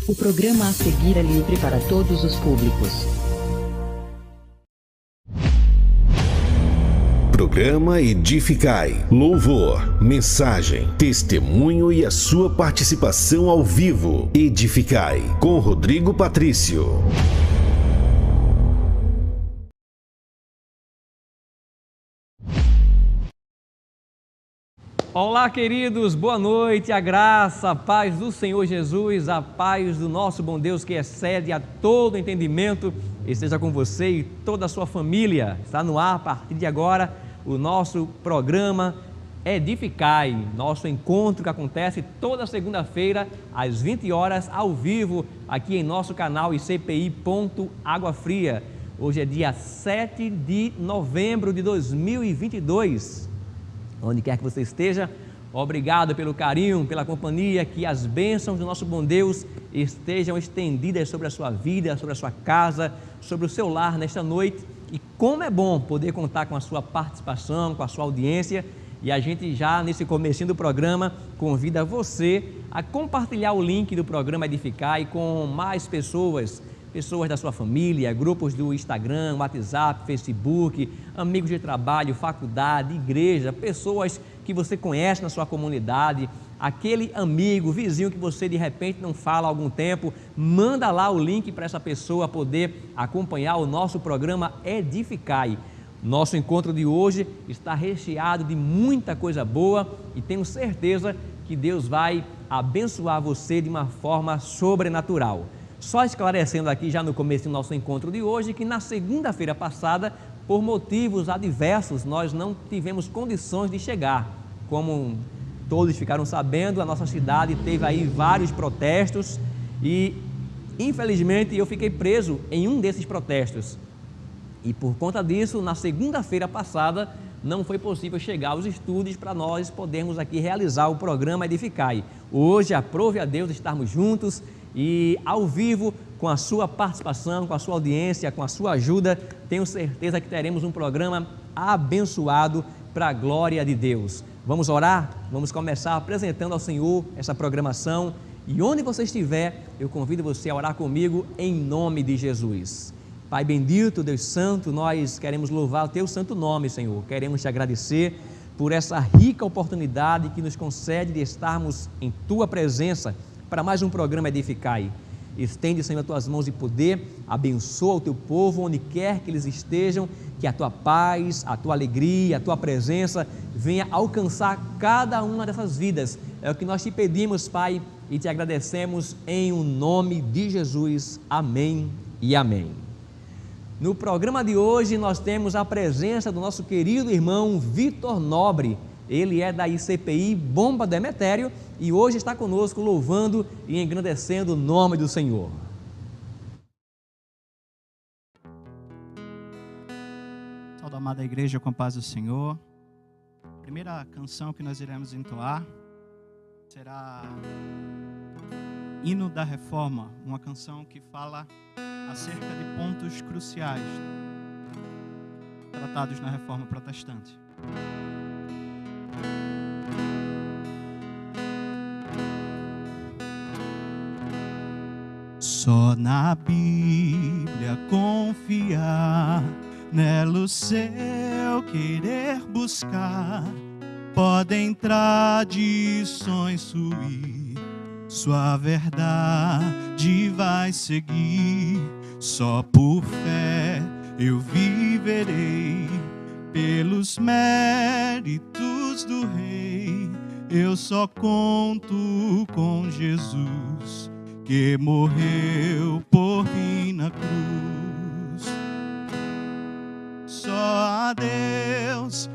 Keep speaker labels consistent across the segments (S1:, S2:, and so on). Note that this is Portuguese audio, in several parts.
S1: O programa a seguir é livre para todos os públicos.
S2: Programa Edificai. Louvor, mensagem, testemunho e a sua participação ao vivo. Edificai, com Rodrigo Patrício.
S3: Olá, queridos, boa noite, a graça, a paz do Senhor Jesus, a paz do nosso bom Deus que excede a todo entendimento, esteja com você e toda a sua família. Está no ar, a partir de agora, o nosso programa Edificai, nosso encontro que acontece toda segunda-feira, às 20 horas, ao vivo, aqui em nosso canal ICPI.Água Fria. Hoje é dia 7 de novembro de 2022. Onde quer que você esteja, obrigado pelo carinho, pela companhia, que as bênçãos do nosso bom Deus estejam estendidas sobre a sua vida, sobre a sua casa, sobre o seu lar nesta noite. E como é bom poder contar com a sua participação, com a sua audiência, e a gente já nesse comecinho do programa convida você a compartilhar o link do programa Edificai com mais pessoas da sua família, grupos do Instagram, WhatsApp, Facebook, amigos de trabalho, faculdade, igreja, pessoas que você conhece na sua comunidade, aquele amigo, vizinho que você de repente não fala há algum tempo, manda lá o link para essa pessoa poder acompanhar o nosso programa Edificai. Nosso encontro de hoje está recheado de muita coisa boa e tenho certeza que Deus vai abençoar você de uma forma sobrenatural. Só esclarecendo aqui já no começo do nosso encontro de hoje que na segunda-feira passada, por motivos adversos, nós não tivemos condições de chegar. Como todos ficaram sabendo, a nossa cidade teve aí vários protestos e infelizmente eu fiquei preso em um desses protestos. E por conta disso, na segunda-feira passada, não foi possível chegar aos estúdios para nós podermos aqui realizar o programa Edificai. Hoje, aprove a Deus estarmos juntos e ao vivo, com a sua participação, com a sua audiência, com a sua ajuda, tenho certeza que teremos um programa abençoado para a glória de Deus. Vamos orar? Vamos começar apresentando ao Senhor essa programação e onde você estiver, eu convido você a orar comigo em nome de Jesus. Pai bendito, Deus santo, nós queremos louvar o teu santo nome, Senhor. Queremos te agradecer por essa rica oportunidade que nos concede de estarmos em tua presença para mais um programa Edificai. Estende, Senhor, as tuas mãos de poder, abençoa o teu povo onde quer que eles estejam, que a tua paz, a tua alegria, a tua presença venha alcançar cada uma dessas vidas. É o que nós te pedimos, Pai, e te agradecemos em o nome de Jesus. Amém e amém. No programa de hoje nós temos a presença do nosso querido irmão Vitor Nobre. Ele é da ICPI Bomba do Emetério e hoje está conosco louvando e engrandecendo o nome do Senhor.
S4: Saúde, amada igreja, com a paz do Senhor. A primeira canção que nós iremos entoar será Hino da Reforma, uma canção que fala acerca de pontos cruciais tratados na Reforma Protestante. Só na Bíblia confiar, nela o seu querer buscar, podem tradições fluir, sua verdade vai seguir. Só por fé eu viverei, pelos méritos do Rei. Eu só conto com Jesus, que morreu por mim na cruz. Só a Deus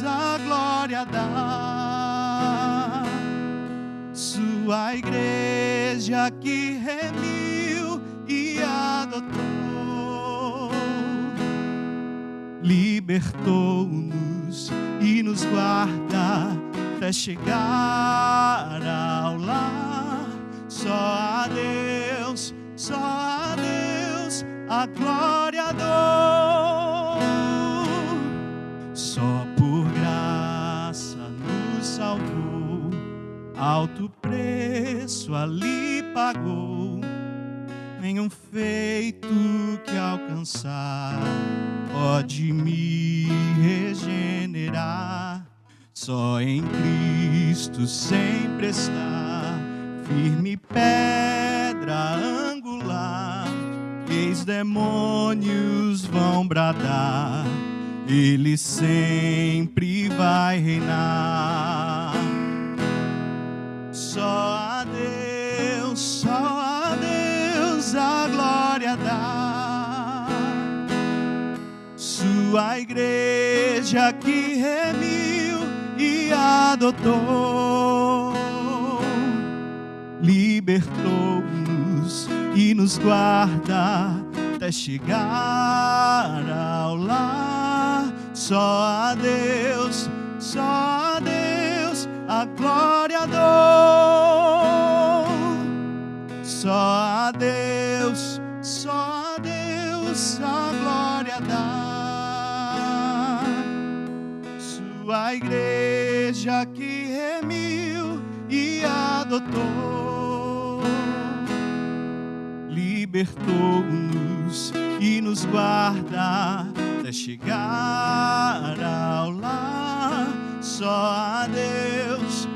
S4: a glória dá. Sua igreja que remiu e adotou, libertou-nos e nos guarda até chegar ao lar. Só a Deus a glória dou. Só por graça nos salvou, alto preço ali pagou. Nenhum feito que alcançar pode me regenerar. Só em Cristo sempre está, firme pedra angular. Eis demônios vão bradar, Ele sempre vai reinar. Só a Deus a glória dá. Sua igreja que remiu e adotou, libertou-nos e nos guarda até chegar ao lar. Só a Deus a glória dou. Só a Deus a glória dá. Sua igreja que remiu e adotou, libertou-nos e nos guarda até chegar ao lar. Só a Deus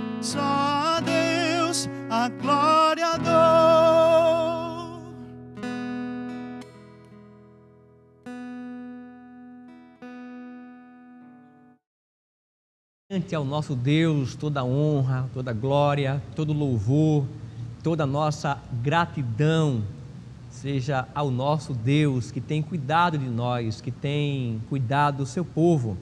S4: a glória dou.
S3: Ante ao nosso Deus toda honra, toda glória, todo louvor, toda nossa gratidão seja ao nosso Deus que tem cuidado de nós, que tem cuidado do seu povo.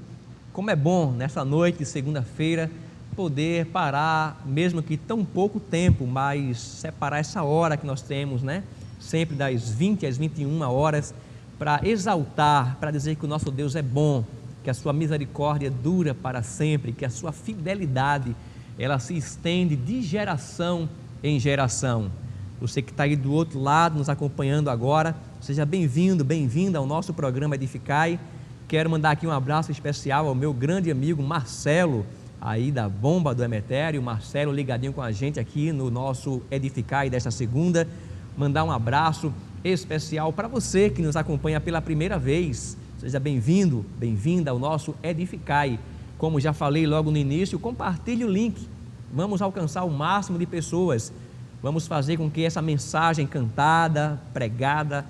S3: Como é bom nessa noite de segunda-feira poder parar, mesmo que tão pouco tempo, mas separar essa hora que nós temos, né? Sempre das 20 às 21 horas, para exaltar, para dizer que o nosso Deus é bom, que a sua misericórdia dura para sempre, que a sua fidelidade, ela se estende de geração em geração. Você que está aí do outro lado, nos acompanhando agora, seja bem-vindo, bem-vinda ao nosso programa Edificai. Quero mandar aqui um abraço especial ao meu grande amigo Marcelo, aí da Bomba do Emetério. Marcelo ligadinho com a gente aqui no nosso Edificai desta segunda. Mandar um abraço especial para você que nos acompanha pela primeira vez. Seja bem-vindo, bem-vinda ao nosso Edificai. Como já falei logo no início, compartilhe o link. Vamos alcançar o máximo de pessoas. Vamos fazer com que essa mensagem cantada, pregada,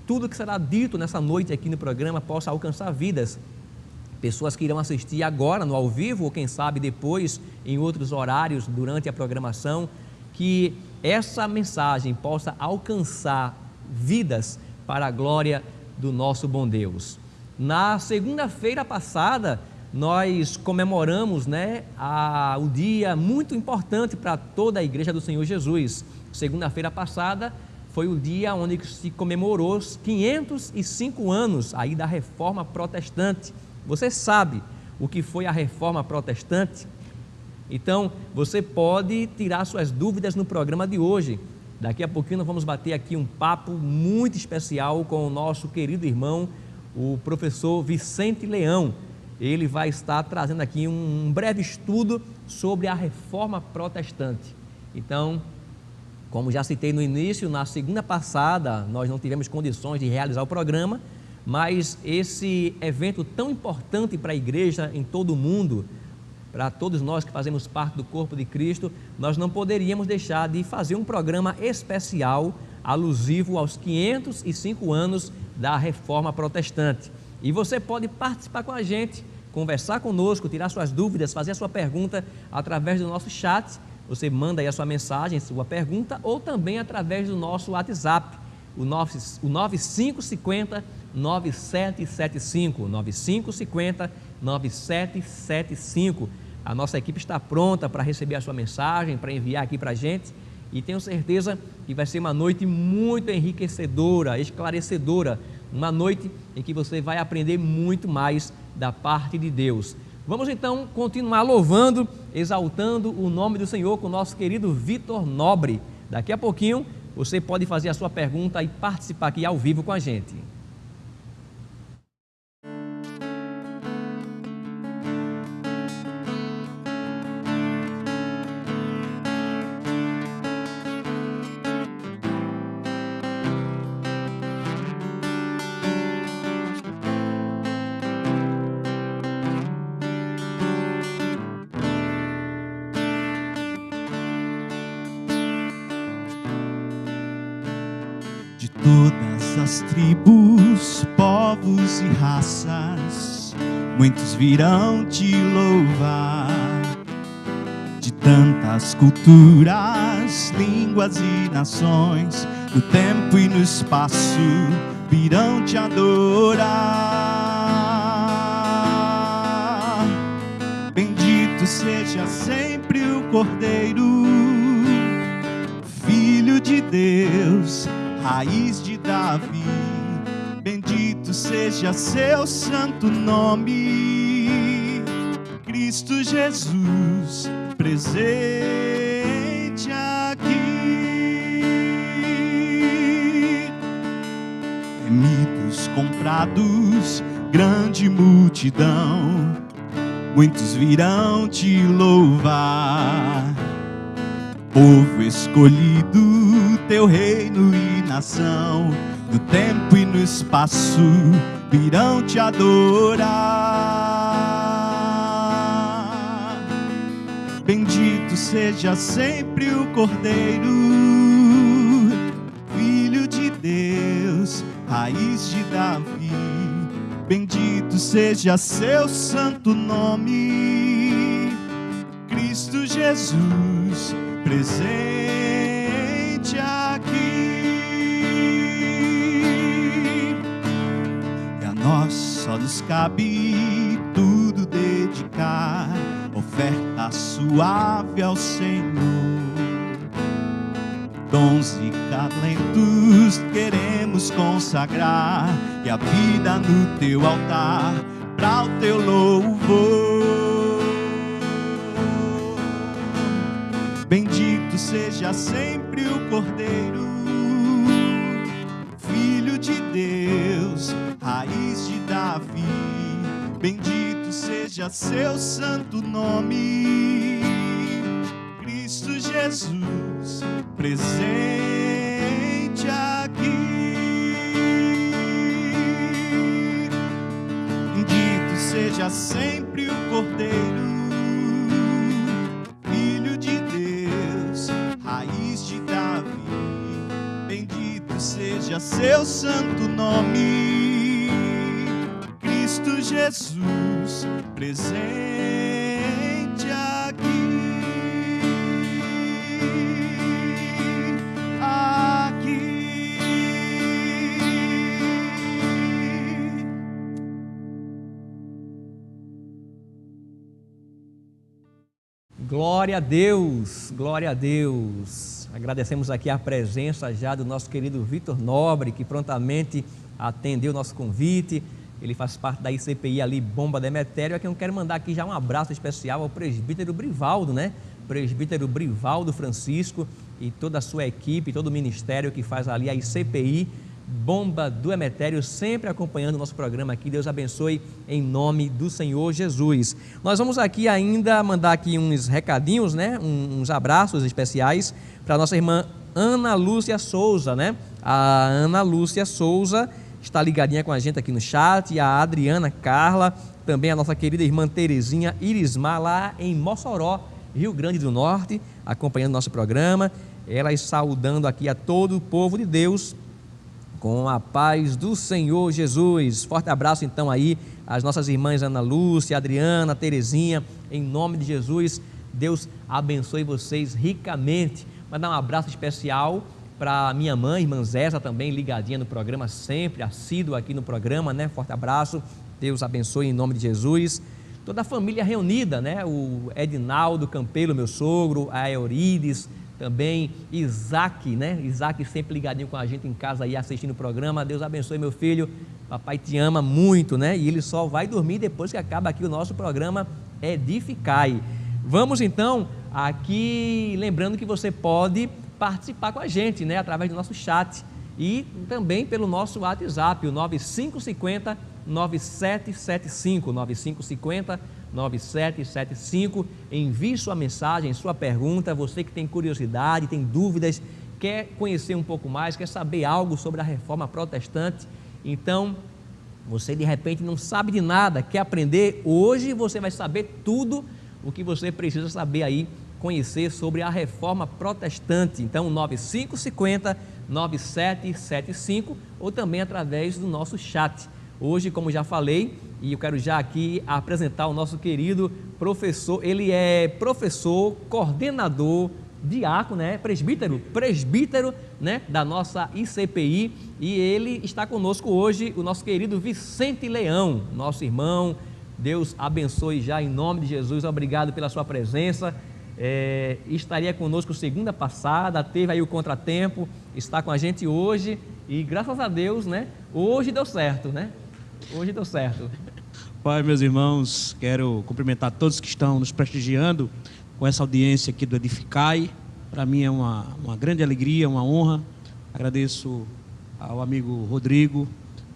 S3: tudo que será dito nessa noite aqui no programa possa alcançar vidas. Pessoas que irão assistir agora no ao vivo ou quem sabe depois em outros horários durante a programação, que essa mensagem possa alcançar vidas para a glória do nosso bom Deus. Na segunda-feira passada, nós comemoramos, o dia muito importante para toda a Igreja do Senhor Jesus. Segunda-feira passada foi o dia onde se comemorou os 505 anos aí da Reforma Protestante. Você sabe o que foi a Reforma Protestante? Então, você pode tirar suas dúvidas no programa de hoje. Daqui a pouquinho nós vamos bater aqui um papo muito especial com o nosso querido irmão, o professor Vicente Leão. Ele vai estar trazendo aqui um breve estudo sobre a Reforma Protestante. Então, como já citei no início, na segunda passada nós não tivemos condições de realizar o programa, mas esse evento tão importante para a igreja em todo o mundo, para todos nós que fazemos parte do corpo de Cristo, nós não poderíamos deixar de fazer um programa especial alusivo aos 505 anos da Reforma Protestante. E você pode participar com a gente, conversar conosco, tirar suas dúvidas, fazer a sua pergunta através do nosso chat. Você manda aí a sua mensagem, sua pergunta, ou também através do nosso WhatsApp, o 9550-9775, 9550-9775. A nossa equipe está pronta para receber a sua mensagem, para enviar aqui para a gente, e tenho certeza que vai ser uma noite muito enriquecedora, esclarecedora, uma noite em que você vai aprender muito mais da parte de Deus. Vamos então continuar louvando, exaltando o nome do Senhor com o nosso querido Vitor Nobre. Daqui a pouquinho você pode fazer a sua pergunta e participar aqui ao vivo com a gente.
S4: todas as tribos, povos e raças, muitos virão te louvar. De tantas culturas, línguas e nações, no tempo e no espaço, virão te adorar. Bendito seja sempre o Cordeiro, Filho de Deus, raiz de Davi. Bendito seja seu santo nome, Cristo Jesus, presente aqui. Remidos, comprados, grande multidão, muitos virão te louvar. Povo escolhido, teu reino e nação, no tempo e no espaço, virão te adorar. Bendito seja sempre o Cordeiro, Filho de Deus, raiz de Davi. Bendito seja seu santo nome, Cristo Jesus, presente aqui. E a nós só nos cabe tudo dedicar, oferta suave ao Senhor. Dons e talentos queremos consagrar, e a vida no teu altar, para o teu louvor. Bendito seja sempre o Cordeiro, Filho de Deus, raiz de Davi. Bendito seja seu santo nome, Cristo Jesus, presente aqui. Bendito seja sempre o Cordeiro, Filho de Deus, raiz de Davi. Bendito seja seu santo nome, Cristo Jesus, presente aqui.
S3: Glória a Deus, glória a Deus. Agradecemos aqui a presença já do nosso querido Vitor Nobre, que prontamente atendeu o nosso convite. Ele faz parte da ICPI ali, Bomba do Emetério. Aqui eu quero mandar aqui já um abraço especial ao presbítero Brivaldo, né? Presbítero Brivaldo Francisco e toda a sua equipe, todo o ministério que faz ali a ICPI, Bomba do Emetério, sempre acompanhando o nosso programa aqui. Deus abençoe em nome do Senhor Jesus. Nós vamos aqui ainda mandar aqui uns recadinhos, né? Uns abraços especiais para a nossa irmã Ana Lúcia Souza, né? A Ana Lúcia Souza está ligadinha com a gente aqui no chat, e a Adriana Carla, também a nossa querida irmã Terezinha Irismar, lá em Mossoró, Rio Grande do Norte, acompanhando nosso programa. Elas saudando aqui a todo o povo de Deus com a paz do Senhor Jesus. Forte abraço então aí às nossas irmãs Ana Lúcia, Adriana, Terezinha, em nome de Jesus. Deus abençoe vocês ricamente. Mandar um abraço especial para minha mãe, irmã Zésa, também ligadinha no programa, sempre assídua aqui no programa, né? Forte abraço, Deus abençoe em nome de Jesus. Toda a família reunida, né? O Edinaldo Campelo, meu sogro, a Eurides, também Isaac, né? Isaac sempre ligadinho com a gente em casa aí assistindo o programa. Deus abençoe, meu filho, papai te ama muito, né? E ele só vai dormir depois que acaba aqui o nosso programa Edificai. Vamos então aqui, lembrando que você pode participar com a gente, né? Através do nosso chat e também pelo nosso WhatsApp, o 9550 9775, 9550 9775. Envie sua mensagem, sua pergunta. Você que tem curiosidade, tem dúvidas, quer conhecer um pouco mais, quer saber algo sobre a reforma protestante, então você de repente não sabe de nada, quer aprender, hoje você vai saber tudo o que você precisa saber aí, conhecer sobre a reforma protestante. Então 9550 9775 ou também através do nosso chat. Hoje, como já falei, e eu quero já aqui apresentar o nosso querido professor, ele é professor, coordenador, diácono, né? presbítero, né? Da nossa ICPI, e ele está conosco hoje, o nosso querido Vicente Leão, nosso irmão. Deus abençoe já em nome de Jesus, obrigado pela sua presença. Estaria conosco segunda passada, teve aí o contratempo, está com a gente hoje e graças a Deus, né? Hoje deu certo, né? Hoje deu certo.
S5: Pai, meus irmãos, quero cumprimentar todos que estão nos prestigiando com essa audiência aqui do Edificai. Para mim é uma grande alegria, uma honra. Agradeço ao amigo Rodrigo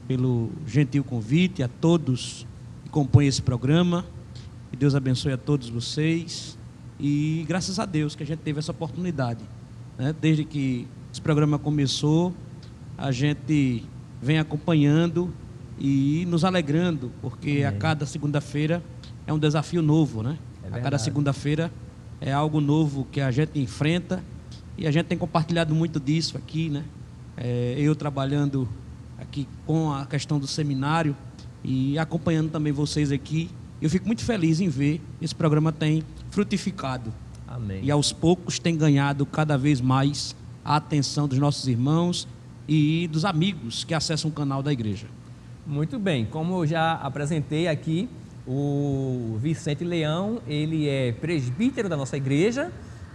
S5: pelo gentil convite, a todos que compõem esse programa. Que Deus abençoe a todos vocês. E graças a Deus que a gente teve essa oportunidade, né? Desde que esse programa começou, a gente vem acompanhando e nos alegrando, porque a cada segunda-feira é um desafio novo, né? A cada segunda-feira é algo novo que a gente enfrenta e a gente tem compartilhado muito disso aqui, né? Eu trabalhando aqui com a questão do seminário e acompanhando também vocês aqui. Eu fico muito feliz em ver esse programa tem frutificado.
S3: Amém.
S5: E aos poucos tem ganhado cada vez mais a atenção dos nossos irmãos e dos amigos que acessam o canal da igreja.
S3: Muito bem, como eu já apresentei aqui, o Vicente Leão, ele é presbítero da nossa igreja,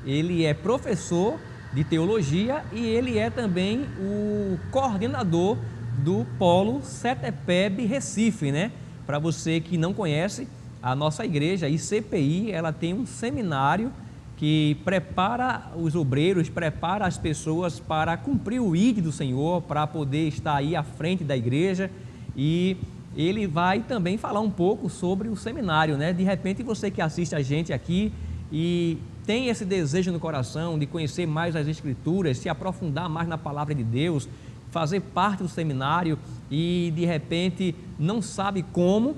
S3: ele é professor de teologia e ele é também o coordenador do Polo CETEPEB Recife, né? Para você que não conhece, a nossa igreja, a ICPI, ela tem um seminário que prepara os obreiros, prepara as pessoas para cumprir o ID do Senhor, para poder estar aí à frente da igreja. E ele vai também falar um pouco sobre o seminário, né? De repente você que assiste a gente aqui e tem esse desejo no coração de conhecer mais as Escrituras, se aprofundar mais na palavra de Deus, fazer parte do seminário e de repente não sabe como,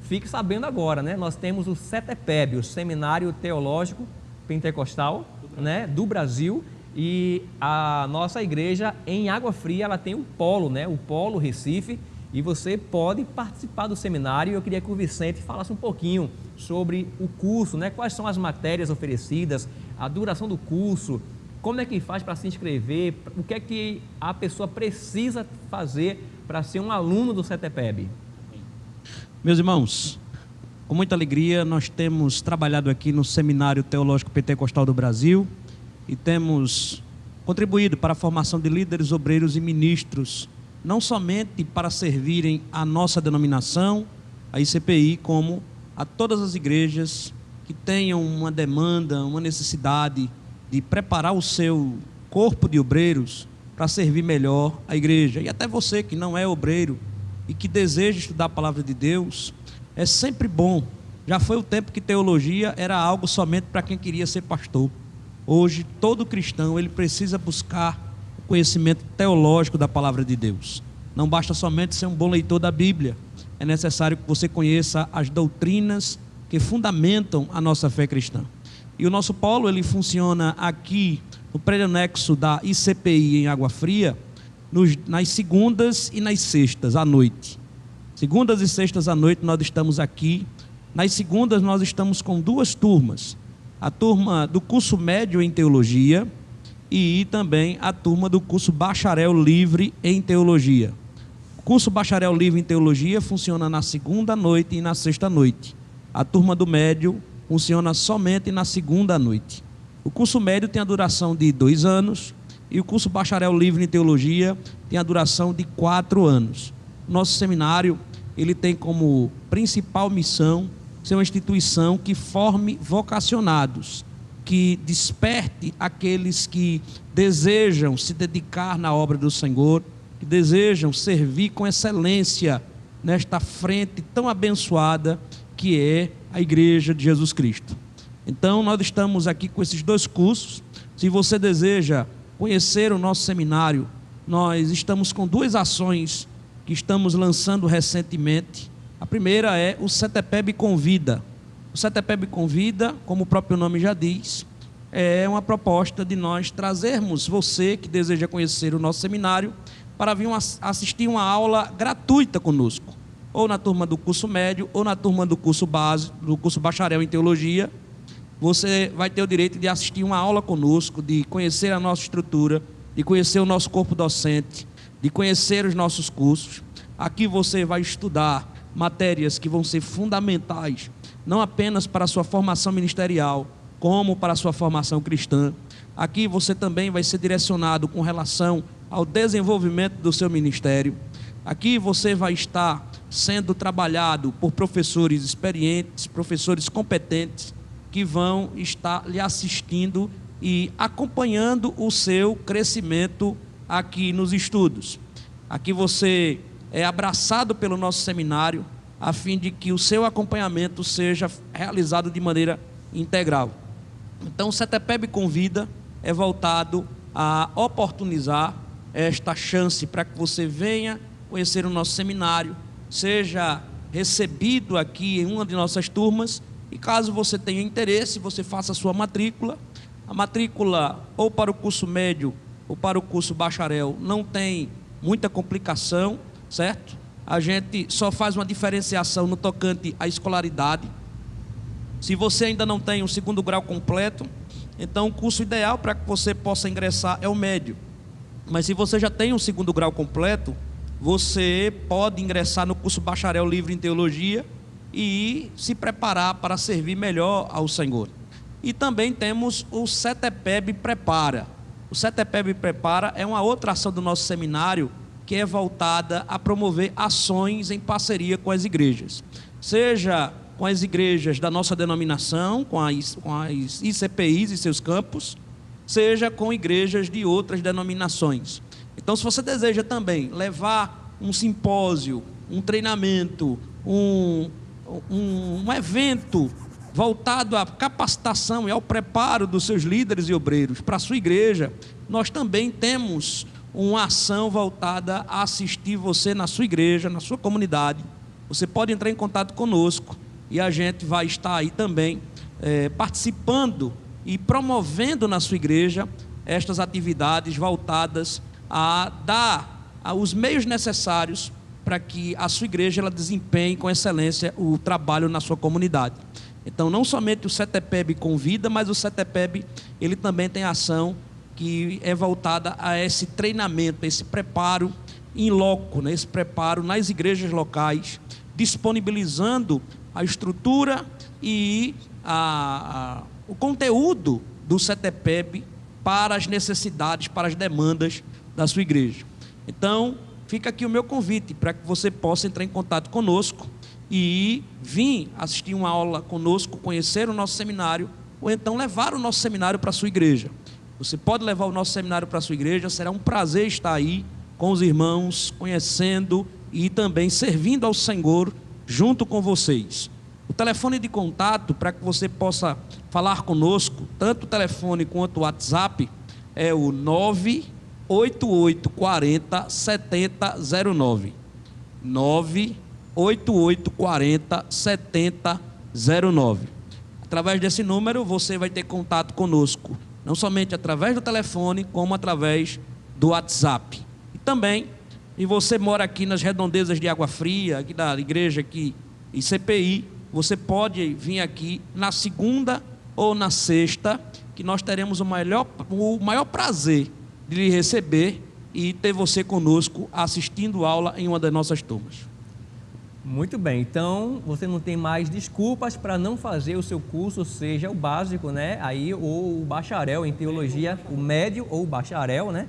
S3: fique sabendo agora, né? Nós temos o CETEPEB, o Seminário Teológico Pentecostal, né? Do Brasil, e a nossa igreja em Água Fria, ela tem um polo, né? O Polo Recife, e você pode participar do seminário. Eu queria que o Vicente falasse um pouquinho sobre o curso, né? Quais são as matérias oferecidas, a duração do curso, como é que faz para se inscrever, o que é que a pessoa precisa fazer para ser um aluno do CETEPEB.
S5: Meus irmãos, com muita alegria nós temos trabalhado aqui no Seminário Teológico Pentecostal do Brasil e temos contribuído para a formação de líderes, obreiros e ministros, não somente para servirem a nossa denominação, a ICPI, como a todas as igrejas que tenham uma demanda, uma necessidade de preparar o seu corpo de obreiros para servir melhor a igreja. E até você que não é obreiro e que deseja estudar a palavra de Deus, é sempre bom. Já foi o tempo que teologia era algo somente para quem queria ser pastor. Hoje, todo cristão ele precisa buscar conhecimento teológico da palavra de Deus. Não basta somente ser um bom leitor da Bíblia, é necessário que você conheça as doutrinas que fundamentam a nossa fé cristã. E o nosso polo, ele funciona aqui no prédio anexo da ICPI em Água Fria, nas segundas e nas sextas à noite. Segundas e sextas à noite nós estamos aqui. Nas segundas nós estamos com duas turmas, a turma do curso médio em teologia e também a turma do curso bacharel livre em teologia. O curso bacharel livre em teologia funciona na segunda noite e na sexta noite. A turma do médio funciona somente na segunda noite. O curso médio tem a duração de 2 anos e o curso bacharel livre em teologia tem a duração de 4 anos. Nosso seminário, ele tem como principal missão ser uma instituição que forme vocacionados, que desperte aqueles que desejam se dedicar na obra do Senhor, que desejam servir com excelência nesta frente tão abençoada que é a Igreja de Jesus Cristo. Então nós estamos aqui com esses 2 cursos. Se você deseja conhecer o nosso seminário, nós estamos com 2 ações que estamos lançando recentemente. A primeira é o CETEPEB Convida. O CETEPEB Convida, como o próprio nome já diz, é uma proposta de nós trazermos você que deseja conhecer o nosso seminário para vir assistir uma aula gratuita conosco, ou na turma do curso médio, ou na turma do curso base, do curso bacharel em teologia. Você vai ter o direito de assistir uma aula conosco, de conhecer a nossa estrutura, de conhecer o nosso corpo docente, de conhecer os nossos cursos. Aqui você vai estudar matérias que vão ser fundamentais, não apenas para a sua formação ministerial, como para a sua formação cristã. Aqui você também vai ser direcionado com relação ao desenvolvimento do seu ministério. Aqui você vai estar sendo trabalhado por professores experientes, professores competentes, que vão estar lhe assistindo e acompanhando o seu crescimento aqui nos estudos. Aqui você é abraçado pelo nosso seminário, a fim de que o seu acompanhamento seja realizado de maneira integral. Então, o CETEPEB Convida é voltado a oportunizar esta chance para que você venha conhecer o nosso seminário, seja recebido aqui em uma de nossas turmas, e caso você tenha interesse, você faça a sua matrícula. A matrícula ou para o curso médio ou para o curso bacharel não tem muita complicação, certo? A gente só faz uma diferenciação no tocante à escolaridade. Se você ainda não tem um segundo grau completo, então o curso ideal para que você possa ingressar é o médio. Mas se você já tem um segundo grau completo, você pode ingressar no curso bacharel livre em teologia e se preparar para servir melhor ao Senhor. E também temos o CETEPEB Prepara. O CETEPEB Prepara é uma outra ação do nosso seminário que é voltada a promover ações em parceria com as igrejas. Seja com as igrejas da nossa denominação, com as ICPIs e seus campos, seja com igrejas de outras denominações. Então, se você deseja também levar um simpósio, um treinamento, um evento voltado à capacitação e ao preparo dos seus líderes e obreiros para a sua igreja, nós também temos uma ação voltada a assistir você na sua igreja, na sua comunidade. Você pode entrar em contato conosco e a gente vai estar aí também participando e promovendo na sua igreja estas atividades voltadas a dar os meios necessários para que a sua igreja ela desempenhe com excelência o trabalho na sua comunidade. Então, não somente o CETEPEB Convida, mas o CETEPEB ele também tem ação que é voltada a esse treinamento, esse preparo em loco, né? Esse preparo nas igrejas locais, disponibilizando a estrutura e o conteúdo do CETEPEB para as necessidades, para as demandas da sua igreja. Então, fica aqui o meu convite para que você possa entrar em contato conosco e vir assistir uma aula conosco, conhecer o nosso seminário, ou então levar o nosso seminário para a sua igreja. Você pode levar o nosso seminário para a sua igreja, será um prazer estar aí com os irmãos, conhecendo e também servindo ao Senhor junto com vocês. O telefone de contato para que você possa falar conosco, tanto o telefone quanto o WhatsApp, é o 98840 7009. 98840 7009. Através desse número você vai ter contato conosco, não somente através do telefone, como através do WhatsApp. E também, e você mora aqui nas redondezas de Água Fria, aqui da igreja aqui em CPI, você pode vir aqui na segunda ou na sexta, que nós teremos o maior prazer de lhe receber e ter você conosco assistindo aula em uma das nossas turmas.
S3: Muito bem, então você não tem mais desculpas para não fazer o seu curso, seja o básico, né? Aí, ou o bacharel em teologia, o médio ou o bacharel, né?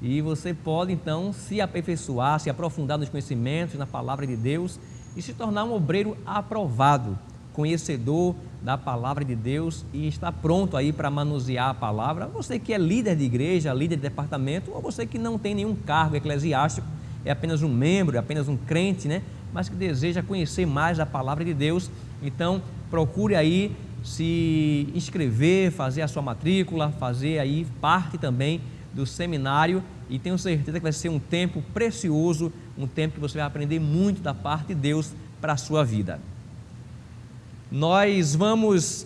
S3: E você pode então se aperfeiçoar, se aprofundar nos conhecimentos, na palavra de Deus e se tornar um obreiro aprovado, conhecedor da palavra de Deus e está pronto aí para manusear a palavra. Você que é líder de igreja, líder de departamento, ou você que não tem nenhum cargo eclesiástico, é apenas um membro, é apenas um crente, né? Mas que deseja conhecer mais a palavra de Deus, então procure aí se inscrever, fazer a sua matrícula, fazer aí parte também do seminário e tenho certeza que vai ser um tempo precioso, um tempo que você vai aprender muito da parte de Deus para a sua vida. Nós vamos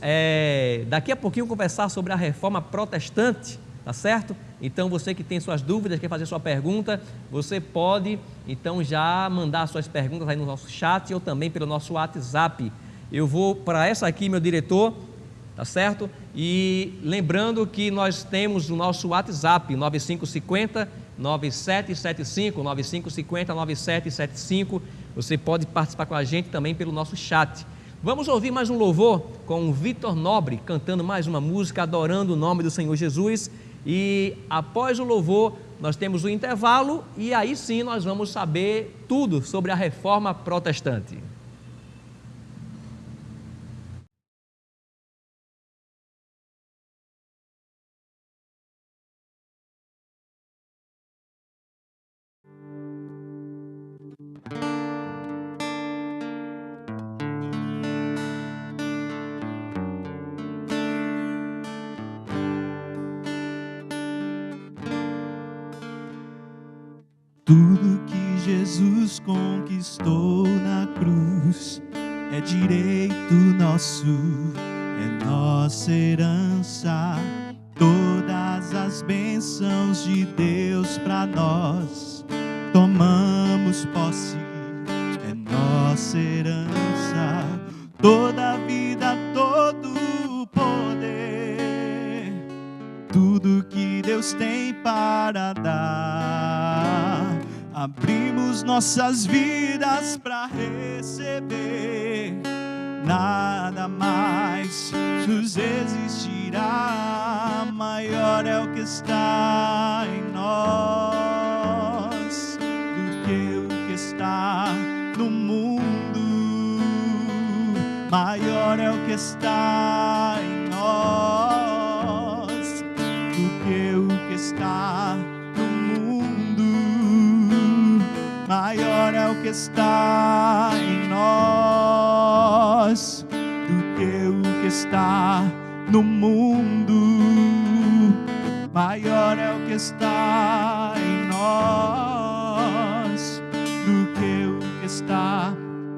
S3: daqui a pouquinho conversar sobre a reforma protestante, tá certo? Então você que tem suas dúvidas, quer fazer sua pergunta, você pode então já mandar suas perguntas aí no nosso chat ou também pelo nosso WhatsApp. Eu vou para essa aqui, meu diretor, tá certo? E lembrando que nós temos o nosso WhatsApp, 9550-9775, 9550-9775. Você pode participar com a gente também pelo nosso chat. Vamos ouvir mais um louvor com o Vitor Nobre, cantando mais uma música, adorando o nome do Senhor Jesus. E após o louvor, nós temos o intervalo e aí sim nós vamos saber tudo sobre a reforma protestante.
S4: Tudo que Jesus conquistou na cruz é direito nosso, é nossa herança. Todas as bênçãos de Deus para nós tomamos posse, é nossa herança. Toda a vida, todo o poder, tudo que Deus tem para dar, abrimos nossas vidas para receber. Nada mais nos existirá, maior é o que está em nós do que o que está no mundo. Maior é o que está em nós do que o que está no mundo. Maior é o que está em nós do que o que está no mundo. Maior é o que está em nós do que o que está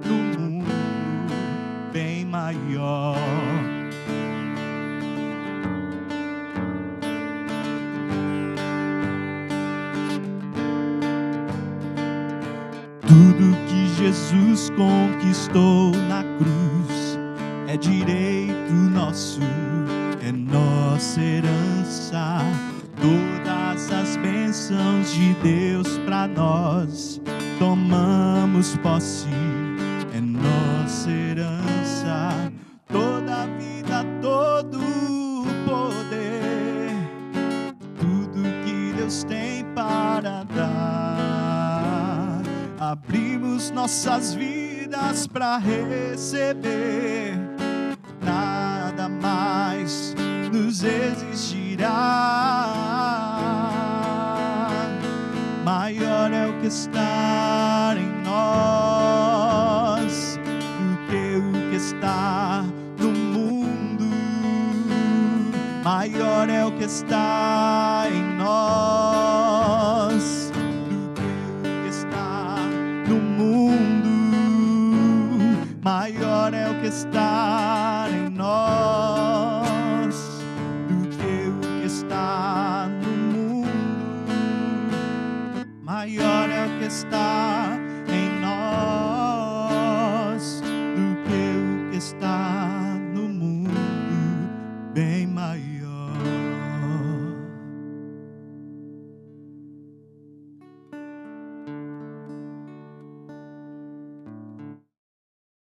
S4: no mundo. Bem maior. Tudo que Jesus conquistou na cruz é direito nosso, é nossa herança. Todas as bênçãos de Deus para nós tomamos posse, é nossa herança. Toda a vida, todo o poder, tudo que Deus tem para dar, abrimos nossas vidas para receber. Nada mais nos existirá, maior é o que está em nós do que o que está no mundo. Maior é o que está em nós do que o que está no mundo. Maior é o que está em nós do que o que está no mundo. Maior é o que está em nós do que o que está no mundo. Bem maior.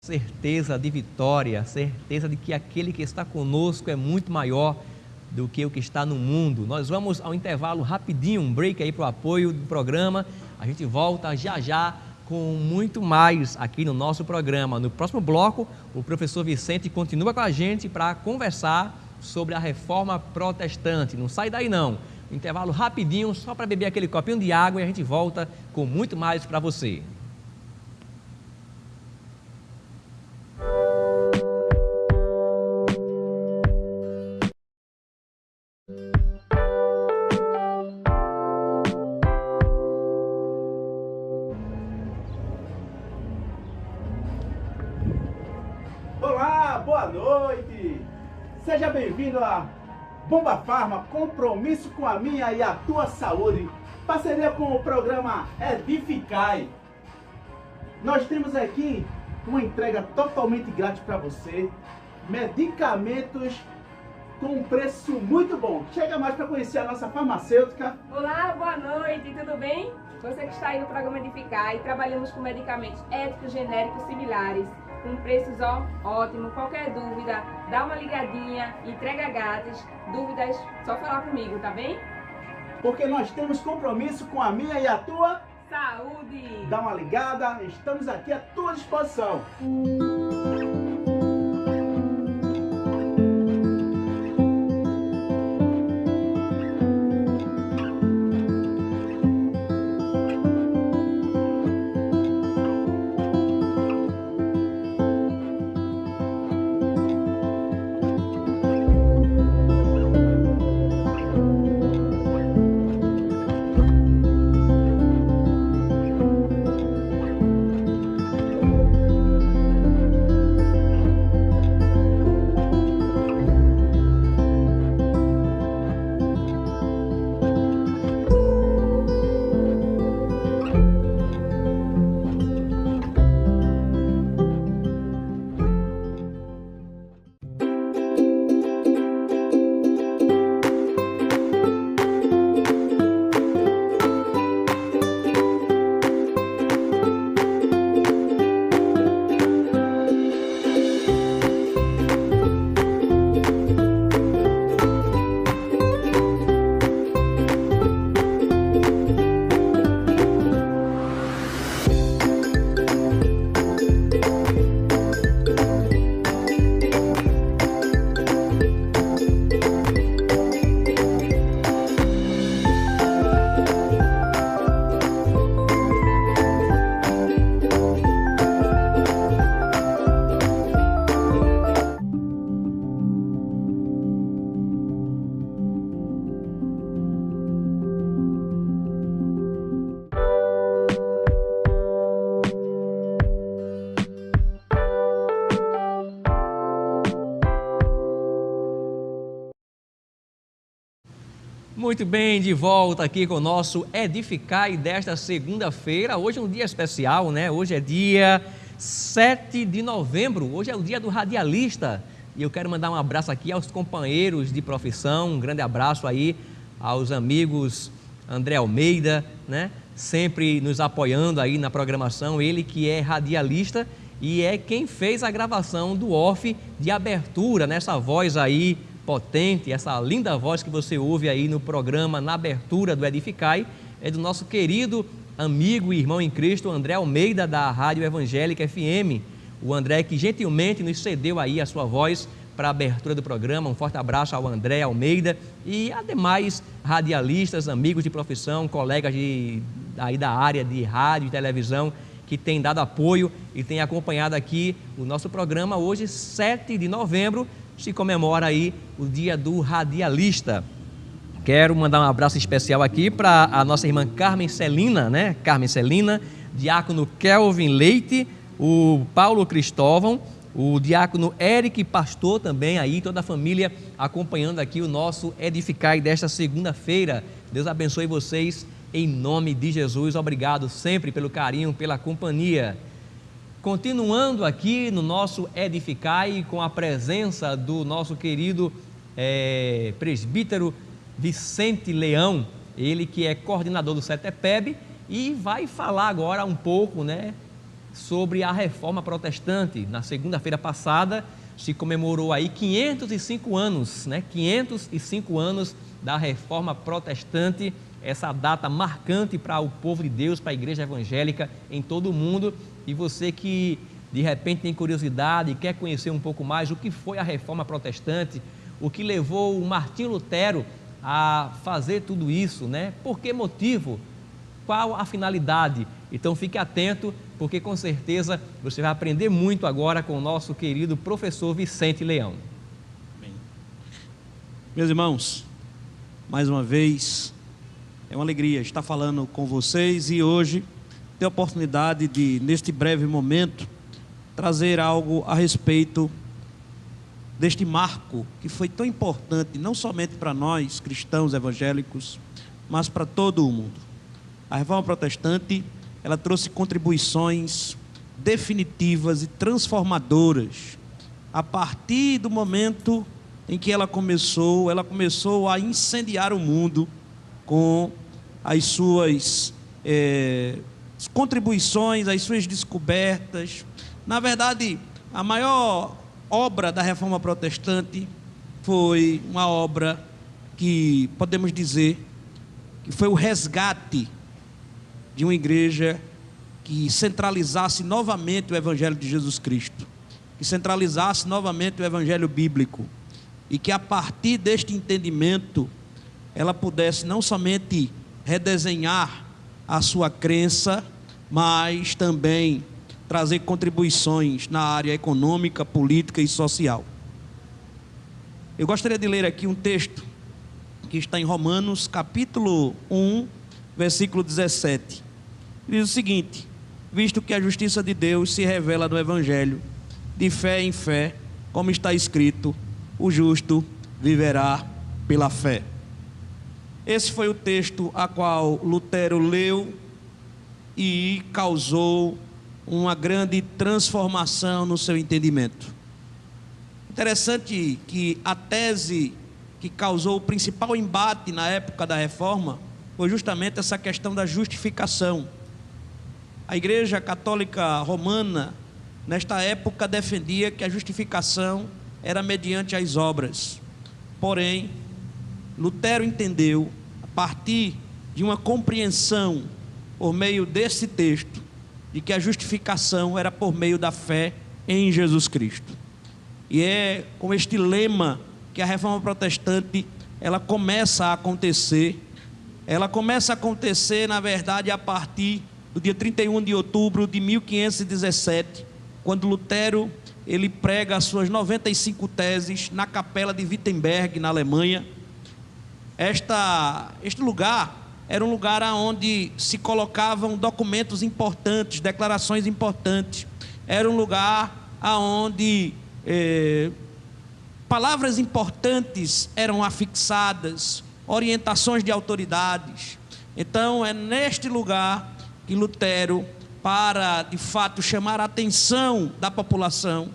S3: Certeza de vitória, certeza de que aquele que está conosco é muito maior do que o que está no mundo. Nós vamos ao intervalo rapidinho, um break aí para o apoio do programa. A gente volta já já com muito mais aqui no nosso programa. No próximo bloco, o professor Vicente continua com a gente para conversar sobre a reforma protestante. Não sai daí não. Intervalo rapidinho, só para beber aquele copinho de água e a gente volta com muito mais para você.
S6: noite. Seja bem-vindo a Bomba Farma, compromisso com a minha e a tua saúde. Parceria com o programa Edificai. Nós temos aqui uma entrega totalmente grátis para você. Medicamentos com um preço muito bom. Chega mais para conhecer a nossa farmacêutica.
S7: Olá, boa noite, tudo bem? Você que está aí no programa Edificai, trabalhamos com medicamentos éticos, genéricos, similares, com preços ótimos. Qualquer dúvida, dá uma ligadinha, entrega grátis. Dúvidas, só falar comigo, tá bem?
S6: Porque nós temos compromisso com a minha e a tua
S7: saúde.
S6: Dá uma ligada, estamos aqui à tua disposição.
S3: Muito bem, de volta aqui com o nosso Edificai desta segunda-feira. Hoje é um dia especial, né? Hoje é dia 7 de novembro, hoje é o dia do radialista. E eu quero mandar um abraço aqui aos companheiros de profissão, um grande abraço aí aos amigos André Almeida, né? Sempre nos apoiando aí na programação, ele que é radialista e é quem fez a gravação do off de abertura, nessa voz aí potente, essa linda voz que você ouve aí no programa, na abertura do Edificai, é do nosso querido amigo e irmão em Cristo, André Almeida, da Rádio Evangélica FM. O André que gentilmente nos cedeu aí a sua voz para a abertura do programa. Um forte abraço ao André Almeida e a demais radialistas, amigos de profissão, colegas aí da área de rádio e televisão que têm dado apoio e têm acompanhado aqui o nosso programa. Hoje, 7 de novembro, se comemora aí o dia do radialista. Quero mandar um abraço especial aqui para a nossa irmã Carmen Celina, né? Carmen Celina, diácono Kelvin Leite, o Paulo Cristóvão, o diácono Eric Pastor também aí, toda a família acompanhando aqui o nosso Edificai desta segunda-feira. Deus abençoe vocês em nome de Jesus. Obrigado sempre pelo carinho, pela companhia. Continuando aqui no nosso Edificai com a presença do nosso querido presbítero Vicente Leão, ele que é coordenador do CETEPEB e vai falar agora um pouco, né, sobre a Reforma Protestante. Na segunda-feira passada se comemorou aí 505 anos, né, 505 anos da Reforma Protestante, essa data marcante para o povo de Deus, para a igreja evangélica em todo o mundo. E você que de repente tem curiosidade e quer conhecer um pouco mais o que foi a Reforma Protestante, o que levou o Martinho Lutero a fazer tudo isso, né? Por que motivo? Qual a finalidade? Então fique atento, porque com certeza você vai aprender muito agora com o nosso querido professor Vicente Leão.
S5: Bem. Meus irmãos, mais uma vez, é uma alegria estar falando com vocês e hoje ter a oportunidade de, neste breve momento, trazer algo a respeito deste marco que foi tão importante, não somente para nós, cristãos evangélicos, mas para todo o mundo. A Reforma Protestante, ela trouxe contribuições definitivas e transformadoras a partir do momento em que ela começou a incendiar o mundo com as suas contribuições, as suas descobertas. Na verdade, a maior obra da Reforma Protestante foi uma obra que podemos dizer que foi o resgate de uma igreja que centralizasse novamente o Evangelho de Jesus Cristo, que centralizasse novamente o Evangelho bíblico, e que a partir deste entendimento ela pudesse não somente redesenhar a sua crença, mas também trazer contribuições na área econômica, política e social. Eu gostaria de ler aqui um texto que está em Romanos, capítulo 1, versículo 17. Diz o seguinte: visto que a justiça de Deus se revela no Evangelho, de fé em fé, como está escrito, o justo viverá pela fé. Esse foi o texto a qual Lutero leu e causou uma grande transformação no seu entendimento. Interessante que a tese que causou o principal embate na época da Reforma foi justamente essa questão da justificação. A Igreja Católica Romana, nesta época, defendia que a justificação era mediante as obras. Porém, Lutero entendeu, a partir de uma compreensão por meio desse texto, de que a justificação era por meio da fé em Jesus Cristo. E é com este lema que a Reforma Protestante ela começa a acontecer. Ela começa a acontecer, na verdade, a partir do dia 31 de outubro de 1517, quando Lutero ele prega as suas 95 teses na capela de Wittenberg, na Alemanha. Este lugar era um lugar onde se colocavam documentos importantes, declarações importantes. Era um lugar onde palavras importantes eram afixadas, orientações de autoridades. Então é neste lugar que Lutero, para de fato chamar a atenção da população,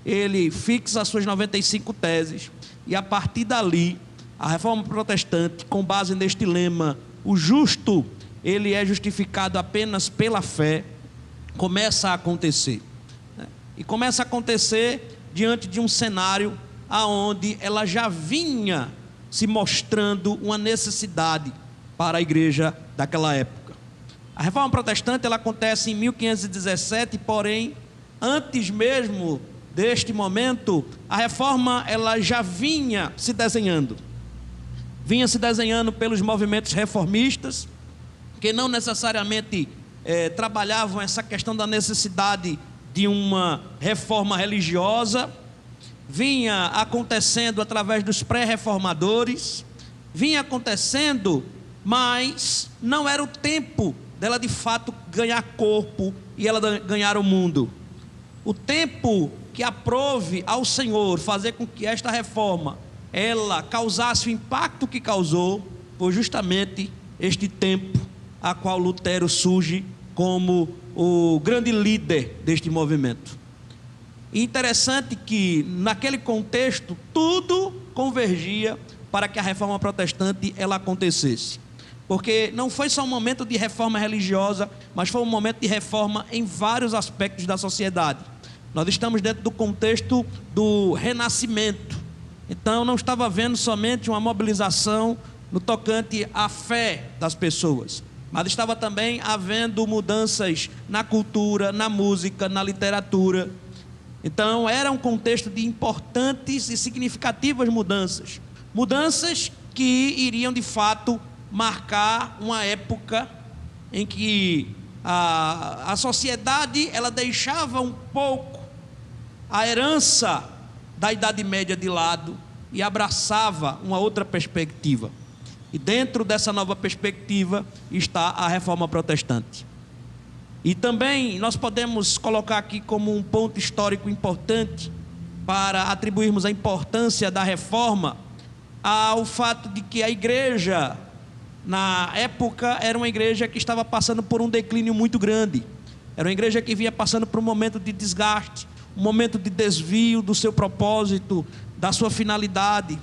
S5: ele fixa as suas 95 teses, e a partir dali a Reforma Protestante, com base neste lema, o justo ele é justificado apenas pela fé, começa a acontecer. E começa a acontecer diante de um cenário aonde ela já vinha se mostrando uma necessidade para a igreja daquela época. A Reforma Protestante ela acontece em 1517, porém, antes mesmo deste momento, a Reforma ela já vinha se desenhando. Vinha se desenhando pelos movimentos reformistas, que não necessariamente trabalhavam essa questão da necessidade de uma reforma religiosa. Vinha acontecendo através dos pré-reformadores, vinha acontecendo, mas não era o tempo dela de fato ganhar corpo e ela ganhar o mundo. O tempo que aprove ao Senhor fazer com que esta reforma ela causasse o impacto que causou, foi justamente este tempo a qual Lutero surge como o grande líder deste movimento. E interessante que naquele contexto tudo convergia para que a Reforma Protestante ela acontecesse. Porque não foi só um momento de reforma religiosa, mas foi um momento de reforma em vários aspectos da sociedade. Nós estamos dentro do contexto do renascimento. Então não estava havendo somente uma mobilização no tocante à fé das pessoas, mas estava também havendo mudanças na cultura, na música, na literatura. Então era um contexto de importantes e significativas mudanças. Mudanças que iriam de fato marcar uma época em que a sociedade ela deixava um pouco a herança da Idade Média de lado e abraçava uma outra perspectiva. E dentro dessa nova perspectiva está a Reforma Protestante. E também nós podemos colocar aqui como um ponto histórico importante para atribuirmos a importância da reforma ao fato de que a igreja, na época, era uma igreja que estava passando por um declínio muito grande. Era uma igreja que vinha passando por um momento de desgaste, um momento de desvio do seu propósito, da sua finalidade.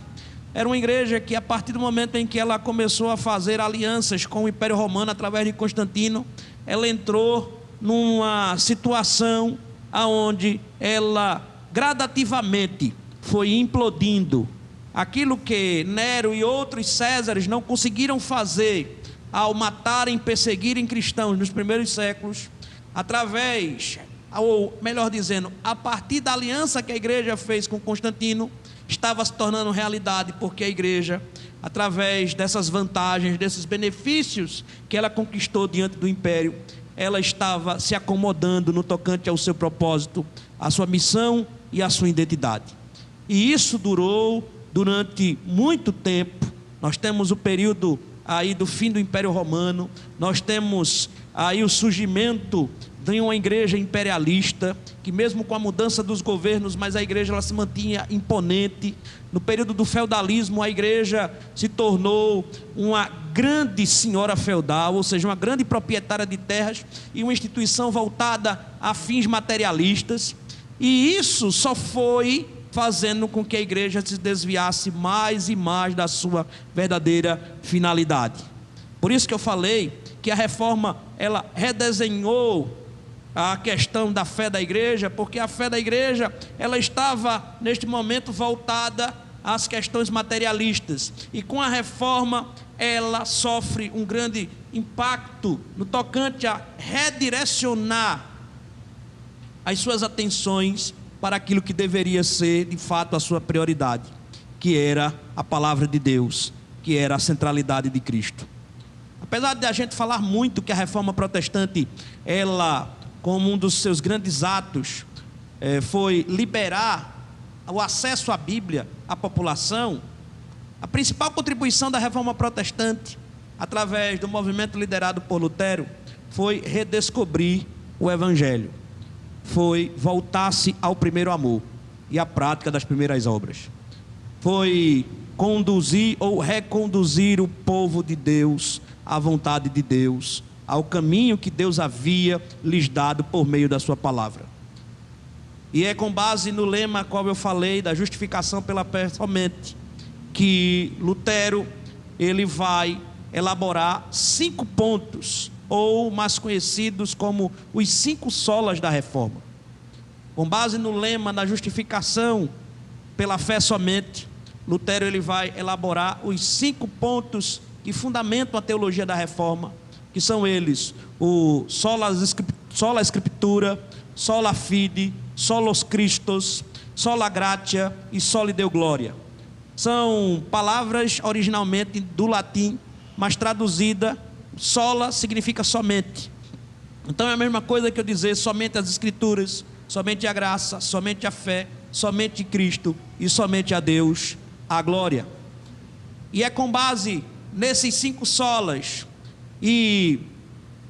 S5: Era uma igreja que, a partir do momento em que ela começou a fazer alianças com o Império Romano através de Constantino, ela entrou numa situação onde ela gradativamente foi implodindo. Aquilo que Nero e outros Césares não conseguiram fazer ao matarem, perseguirem cristãos nos primeiros séculos, através, ou melhor dizendo, a partir da aliança que a igreja fez com Constantino, estava se tornando realidade, porque a igreja, através dessas vantagens, desses benefícios que ela conquistou diante do império, ela estava se acomodando no tocante ao seu propósito, à sua missão e à sua identidade. E isso durou durante muito tempo. Nós temos o período aí do fim do Império Romano, nós temos aí o surgimento de uma igreja imperialista, que mesmo com a mudança dos governos, mas a igreja ela se mantinha imponente. No período do feudalismo, a igreja se tornou uma grande senhora feudal, ou seja, uma grande proprietária de terras e uma instituição voltada a fins materialistas. E isso só foi fazendo com que a igreja se desviasse mais e mais da sua verdadeira finalidade. Por isso que eu falei que a reforma, ela redesenhou a questão da fé da igreja, porque a fé da igreja, ela estava neste momento voltada às questões materialistas, e com a reforma ela sofre um grande impacto no tocante a redirecionar as suas atenções para aquilo que deveria ser de fato a sua prioridade, que era a palavra de Deus, que era a centralidade de Cristo. Apesar de a gente falar muito que a reforma protestante, ela, como um dos seus grandes atos, foi liberar o acesso à Bíblia à população, a principal contribuição da reforma protestante, através do movimento liderado por Lutero, foi redescobrir o Evangelho, foi voltar-se ao primeiro amor e à prática das primeiras obras, foi conduzir ou reconduzir o povo de Deus à vontade de Deus, ao caminho que Deus havia lhes dado por meio da sua palavra. E é com base no lema qual eu falei, da justificação pela fé somente, que Lutero, ele vai elaborar 5 pontos, ou mais conhecidos como os 5 solas da reforma. Com base no lema da justificação pela fé somente, Lutero ele vai elaborar os 5 pontos que fundamentam a teologia da reforma, que são eles: o sola scriptura, sola fide, solos Christos, sola gratia e soli Deo gloria. São palavras originalmente do latim, mas traduzida, sola significa somente. Então é a mesma coisa que eu dizer somente as escrituras, somente a graça, somente a fé, somente Cristo e somente a Deus a glória. E é com base nesses 5 solas e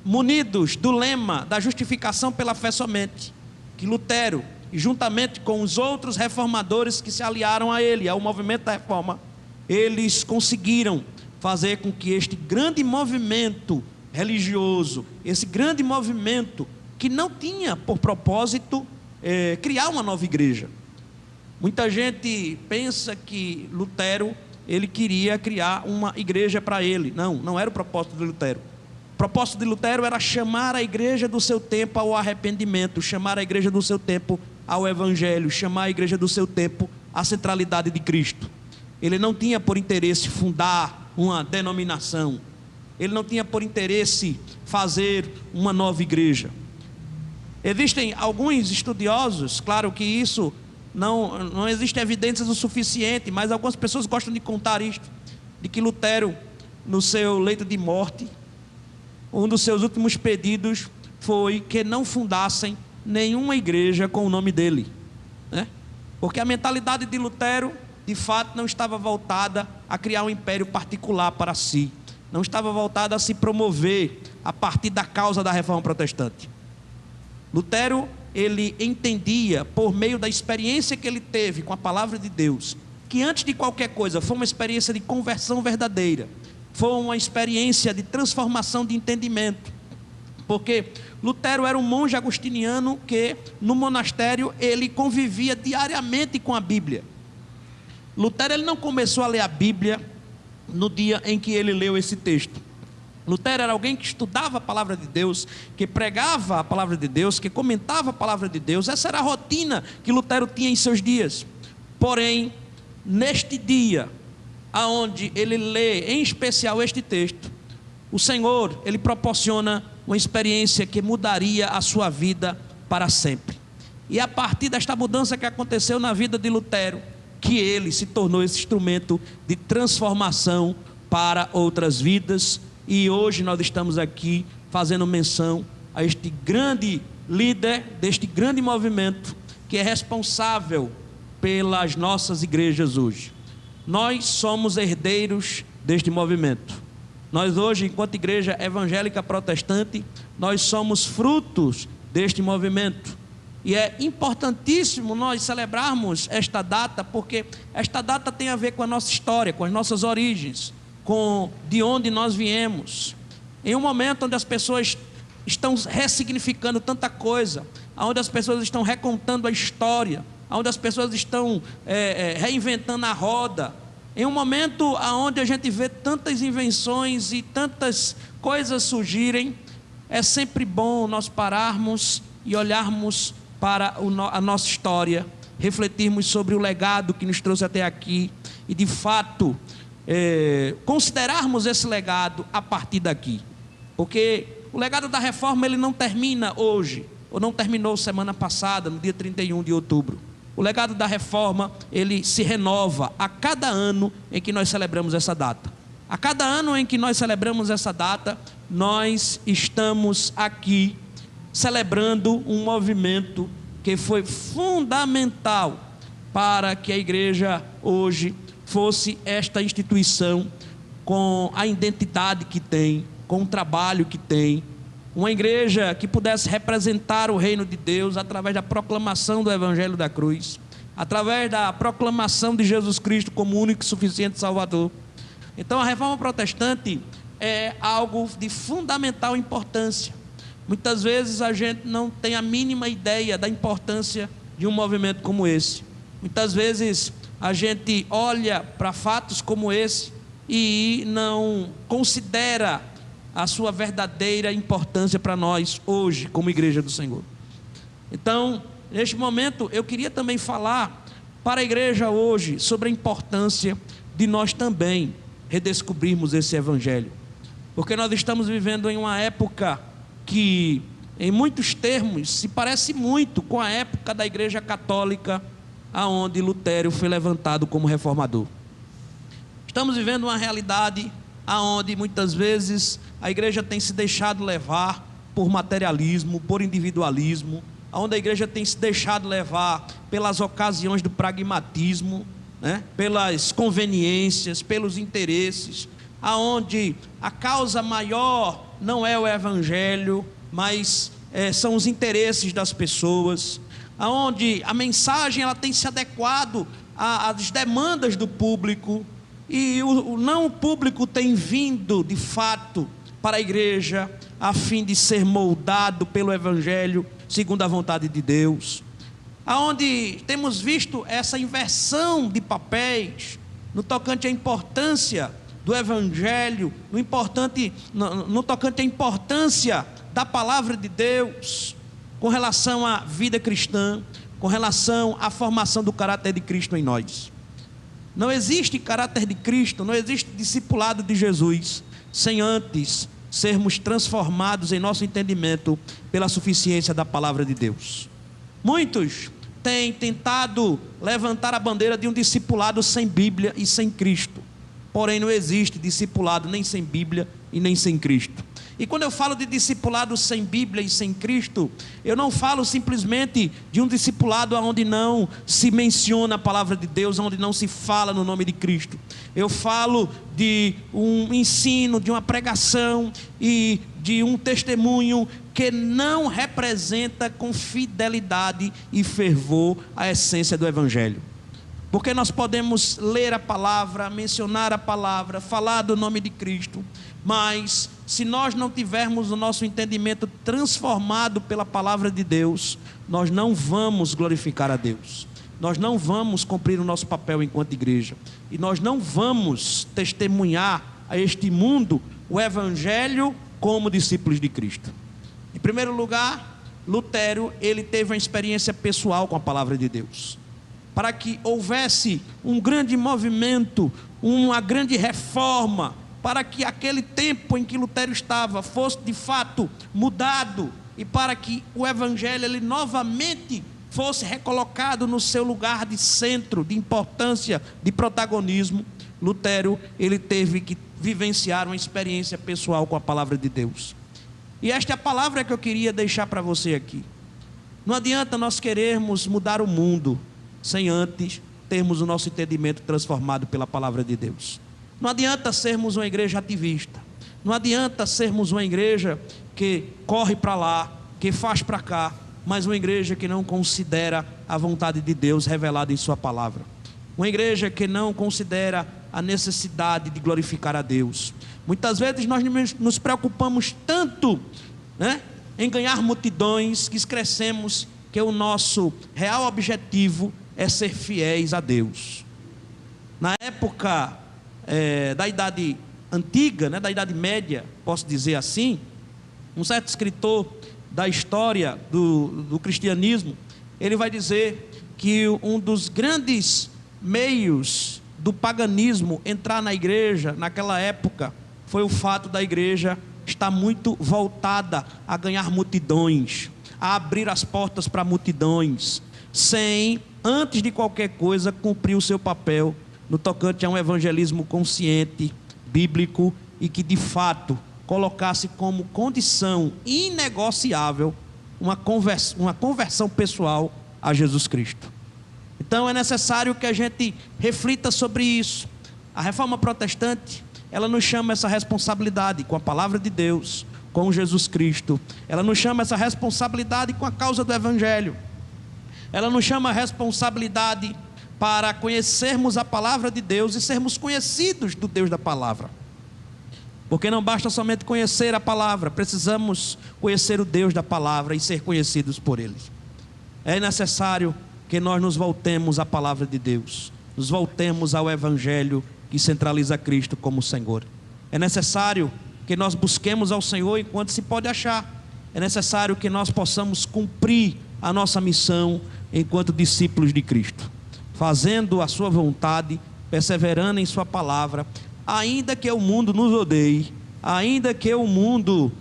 S5: munidos do lema da justificação pela fé somente, que Lutero, e juntamente com os outros reformadores que se aliaram a ele, ao movimento da reforma, eles conseguiram fazer com que este grande movimento religioso, esse grande movimento que não tinha por propósito criar uma nova igreja. Muita gente pensa que Lutero, ele queria criar uma igreja para ele. Não era o propósito de Lutero. O propósito de Lutero era chamar a igreja do seu tempo ao arrependimento, chamar a igreja do seu tempo ao evangelho, chamar a igreja do seu tempo à centralidade de Cristo. Ele não tinha por interesse fundar uma denominação, ele não tinha por interesse fazer uma nova igreja. Existem alguns estudiosos, claro que isso não existe evidências o suficiente, mas algumas pessoas gostam de contar isto, de que Lutero, no seu leito de morte, um dos seus últimos pedidos foi que não fundassem nenhuma igreja com o nome dele, né? Porque a mentalidade de Lutero, de fato, não estava voltada a criar um império particular para si, não estava voltada a se promover a partir da causa da reforma protestante. Lutero, ele entendia, por meio da experiência que ele teve com a palavra de Deus, que antes de qualquer coisa foi uma experiência de conversão verdadeira, foi uma experiência de transformação de entendimento. Porque Lutero era um monge agostiniano que no monastério ele convivia diariamente com a Bíblia. Lutero ele não começou a ler a Bíblia no dia em que ele leu esse texto. Lutero era alguém que estudava a palavra de Deus, que pregava a palavra de Deus, que comentava a palavra de Deus. Essa era a rotina que Lutero tinha em seus dias. Porém, neste dia, aonde ele lê em especial este texto, o Senhor, ele proporciona uma experiência que mudaria a sua vida para sempre. E a partir desta mudança que aconteceu na vida de Lutero, que ele se tornou esse instrumento de transformação para outras vidas. E hoje nós estamos aqui fazendo menção a este grande líder deste grande movimento que é responsável pelas nossas igrejas hoje. Nós somos herdeiros deste movimento. Nós hoje, enquanto igreja evangélica protestante, nós somos frutos deste movimento. E é importantíssimo nós celebrarmos esta data, porque esta data tem a ver com a nossa história, com as nossas origens, com de onde nós viemos. Em um momento onde as pessoas estão ressignificando tanta coisa, onde as pessoas estão recontando a história, onde as pessoas estão reinventando a roda, em um momento onde a gente vê tantas invenções e tantas coisas surgirem, é sempre bom nós pararmos e olharmos para a nossa história, refletirmos sobre o legado que nos trouxe até aqui e de fato considerarmos esse legado a partir daqui, porque o legado da reforma ele não termina hoje, ou não terminou semana passada, no dia 31 de outubro. O legado da reforma, ele se renova a cada ano em que nós celebramos essa data. A cada ano em que nós celebramos essa data, nós estamos aqui celebrando um movimento que foi fundamental para que a igreja hoje fosse esta instituição com a identidade que tem, com o trabalho que tem, uma igreja que pudesse representar o reino de Deus através da proclamação do Evangelho da Cruz, através da proclamação de Jesus Cristo como único e suficiente Salvador. Então a reforma protestante é algo de fundamental importância. Muitas vezes a gente não tem a mínima ideia da importância de um movimento como esse. Muitas vezes a gente olha para fatos como esse e não considera a sua verdadeira importância para nós hoje, como igreja do Senhor. Então, neste momento, eu queria também falar para a igreja hoje sobre a importância de nós também redescobrirmos esse evangelho. Porque nós estamos vivendo em uma época que, em muitos termos, se parece muito com a época da igreja católica, aonde Lutero foi levantado como reformador. Estamos vivendo uma realidade aonde muitas vezes a igreja tem se deixado levar por materialismo, por individualismo, aonde a igreja tem se deixado levar pelas ocasiões do pragmatismo, pelas conveniências, pelos interesses, aonde a causa maior não é o evangelho, mas são os interesses das pessoas, aonde a mensagem ela tem se adequado às demandas do público, e o público tem vindo de fato para a igreja a fim de ser moldado pelo evangelho segundo a vontade de Deus, aonde temos visto essa inversão de papéis no tocante à importância do evangelho, no tocante à importância da palavra de Deus com relação à vida cristã, com relação à formação do caráter de Cristo em nós. Não existe caráter de Cristo, não existe discipulado de Jesus sem antes sermos transformados em nosso entendimento pela suficiência da palavra de Deus. Muitos têm tentado levantar a bandeira de um discipulado sem Bíblia e sem Cristo. Porém, não existe discipulado nem sem Bíblia e nem sem Cristo. E quando eu falo de discipulado sem Bíblia e sem Cristo, eu não falo simplesmente de um discipulado onde não se menciona a palavra de Deus, onde não se fala no nome de Cristo. Eu falo de um ensino, de uma pregação e de um testemunho que não representa com fidelidade e fervor a essência do Evangelho. Porque nós podemos ler a palavra, mencionar a palavra, falar do nome de Cristo, mas se nós não tivermos o nosso entendimento transformado pela palavra de Deus, nós não vamos glorificar a Deus. Nós não vamos cumprir o nosso papel enquanto igreja. E nós não vamos testemunhar a este mundo o Evangelho como discípulos de Cristo. Em primeiro lugar, Lutero, ele teve uma experiência pessoal com a palavra de Deus. Para que houvesse um grande movimento, uma grande reforma, para que aquele tempo em que Lutero estava fosse de fato mudado, e para que o Evangelho ele novamente fosse recolocado no seu lugar de centro, de importância, de protagonismo, Lutero ele teve que vivenciar uma experiência pessoal com a palavra de Deus. E esta é a palavra que eu queria deixar para você aqui. Não adianta nós querermos mudar o mundo sem antes termos o nosso entendimento transformado pela palavra de Deus. Não adianta sermos uma igreja ativista. Não adianta sermos uma igreja que corre para lá, que faz para cá, mas uma igreja que não considera a vontade de Deus revelada em sua palavra. Uma igreja que não considera a necessidade de glorificar a Deus. Muitas vezes nós nos preocupamos tanto, em ganhar multidões, que esquecemos que o nosso real objetivo é ser fiéis a Deus. Na época da Idade Antiga, da Idade Média, posso dizer assim, um certo escritor da história do cristianismo, ele vai dizer que um dos grandes meios do paganismo entrar na igreja naquela época foi o fato da igreja estar muito voltada a ganhar multidões, a abrir as portas para multidões, sem, antes de qualquer coisa, cumprir o seu papel no tocante a um evangelismo consciente, bíblico, e que de fato colocasse como condição inegociável uma conversão pessoal a Jesus Cristo. Então é necessário que a gente reflita sobre isso. A reforma protestante, ela nos chama essa responsabilidade com a palavra de Deus, com Jesus Cristo. Ela nos chama essa responsabilidade com a causa do Evangelho. Ela nos chama a responsabilidade para conhecermos a palavra de Deus e sermos conhecidos do Deus da palavra. Porque não basta somente conhecer a palavra, precisamos conhecer o Deus da palavra e ser conhecidos por Ele. É necessário que nós nos voltemos à palavra de Deus, nos voltemos ao Evangelho que centraliza Cristo como Senhor. É necessário que nós busquemos ao Senhor enquanto se pode achar. É necessário que nós possamos cumprir a nossa missão enquanto discípulos de Cristo, fazendo a sua vontade, perseverando em sua palavra, ainda que o mundo nos odeie, ainda que o mundo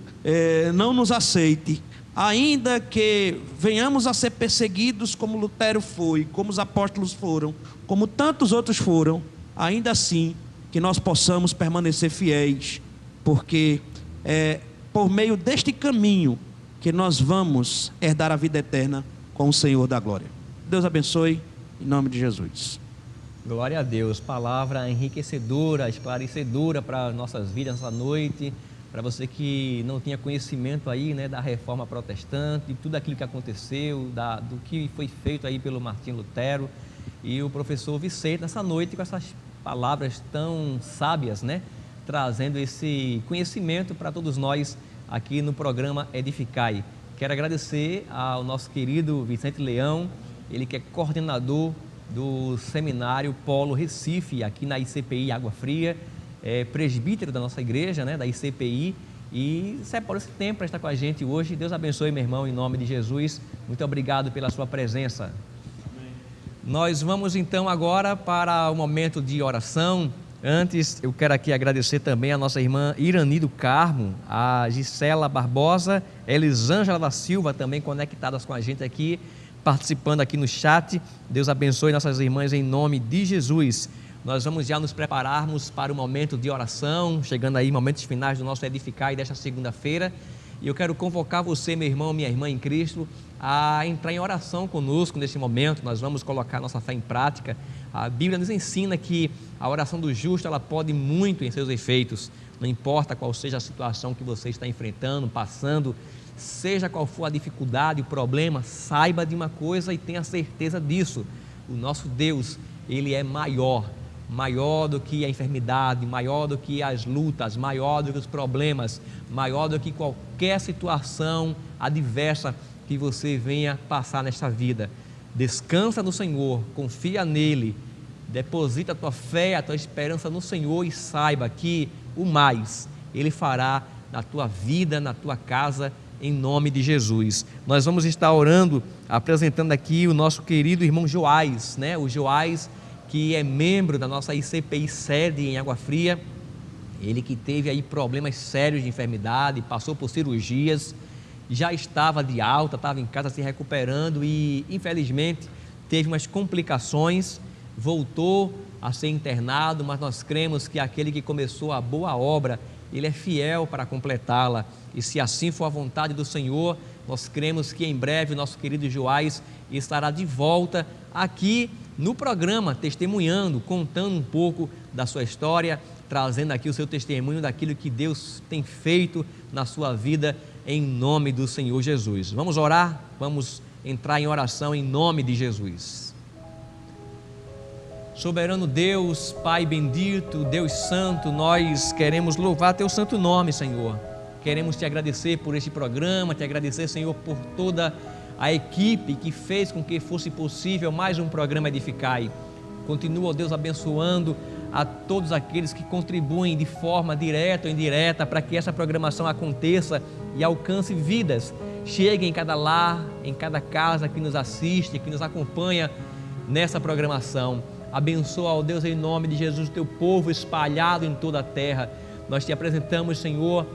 S5: não nos aceite, ainda que venhamos a ser perseguidos como Lutero foi, como os apóstolos foram, como tantos outros foram, ainda assim que nós possamos permanecer fiéis, porque é por meio deste caminho que nós vamos herdar a vida eterna com o Senhor da glória. Deus abençoe, em nome de Jesus.
S3: Glória a Deus, palavra enriquecedora, esclarecedora para nossas vidas nessa noite, para você que não tinha conhecimento aí, da reforma protestante, de tudo aquilo que aconteceu, do que foi feito aí pelo Martinho Lutero, e o professor Vicente nessa noite com essas palavras tão sábias, trazendo esse conhecimento para todos nós aqui no programa Edificai. Quero agradecer ao nosso querido Vicente Leão, ele que é coordenador do Seminário Polo Recife, aqui na ICPI Água Fria, presbítero da nossa igreja, da ICPI, e separou esse tempo para estar com a gente hoje. Deus abençoe, meu irmão, em nome de Jesus. Muito obrigado pela sua presença. Amém. Nós vamos então agora para o momento de oração. Antes, eu quero aqui agradecer também a nossa irmã Irani do Carmo, a Gisela Barbosa, Elisângela da Silva, também conectadas com a gente aqui, participando aqui no chat. Deus abençoe nossas irmãs em nome de Jesus. Nós vamos já nos prepararmos para o momento de oração, chegando aí momentos finais do nosso Edificai desta segunda-feira. E eu quero convocar você, meu irmão, minha irmã em Cristo, a entrar em oração conosco neste momento. Nós vamos colocar nossa fé em prática. A Bíblia nos ensina que a oração do justo, ela pode muito em seus efeitos. não importa qual seja a situação que você está enfrentando, passando, seja qual for a dificuldade, o problema, saiba de uma coisa e tenha certeza disso: o nosso Deus, Ele é maior do que a enfermidade, maior do que as lutas, maior do que os problemas, maior do que qualquer situação adversa que você venha passar nesta vida. Descansa no Senhor, confia nele, deposita a tua fé, a tua esperança no Senhor e saiba que o mais Ele fará na tua vida, na tua casa, em nome de Jesus. Nós vamos estar orando, apresentando aqui o nosso querido irmão Joás, né? O Joás, que é membro da nossa ICPI sede em Água Fria, ele que teve aí problemas sérios de enfermidade, passou por cirurgias, já estava de alta, estava em casa se recuperando e infelizmente teve umas complicações, voltou a ser internado, mas nós cremos que aquele que começou a boa obra, Ele é fiel para completá-la, e se assim for a vontade do Senhor, nós cremos que em breve o nosso querido Joás estará de volta aqui no programa, testemunhando, contando um pouco da sua história, trazendo aqui o seu testemunho daquilo que Deus tem feito na sua vida, em nome do Senhor Jesus. Vamos orar? Vamos entrar em oração em nome de Jesus. Soberano Deus, Pai bendito, Deus santo, nós queremos louvar teu santo nome, Senhor. Queremos te agradecer por este programa, te agradecer, Senhor, por toda a equipe que fez com que fosse possível mais um programa Edificai. Continua, ó Deus, abençoando a todos aqueles que contribuem de forma direta ou indireta para que essa programação aconteça e alcance vidas. Chegue em cada lar, em cada casa que nos assiste, que nos acompanha nessa programação. Abençoa, ó Deus, em nome de Jesus, o teu povo espalhado em toda a terra. Nós te apresentamos, Senhor,